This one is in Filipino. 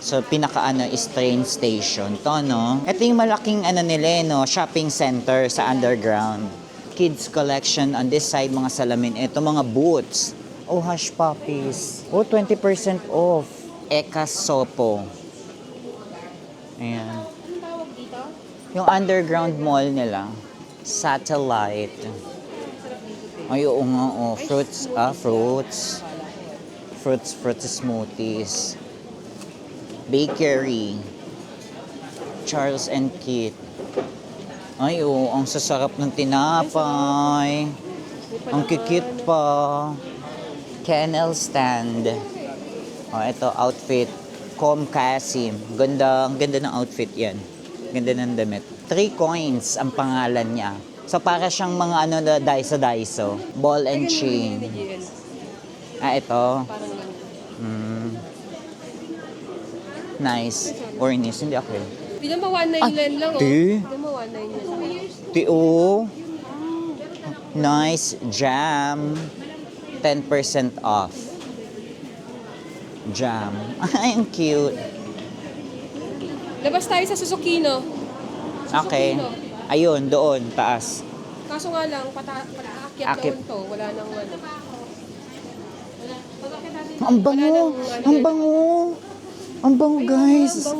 So, pinaka is train station to, no? Ito yung malaking nila, no? Shopping center sa underground. Kids collection on this side, mga salamin. Ito, mga boots. Oh, hush puppies. Oh, 20% off. Eka Sopo. Ayan. Anong tawag dito? Yung underground mall nila. Satellite. Ay, oo nga, oh. Fruits, fruits. Fruits smoothies. Bakery. Charles and Kit. Ay, oo, ang sasarap ng tinapay. Ang kikit pa. Kennel stand. Oh, ito, outfit. Kasim. Ganda, ang ganda ng outfit yan. Ganda ng damit. 3 coins ang pangalan niya. So, para siyang mga Daiso. Ball and chain. Ito. Parang lang. Nice. Ornis. Hindi ako. Di naman 199 lang, oh. Ti. Di naman 199 lang. Tio. Nice. Jam. 10% off. Jam. Ay, ang cute. Labas tayo sa Susukino. Okay. Ayun, doon, taas. Kaso nga lang, pataakyat Akit. doon to. Wala nang ano. Ang bango! Ang bango! Ang bango, guys!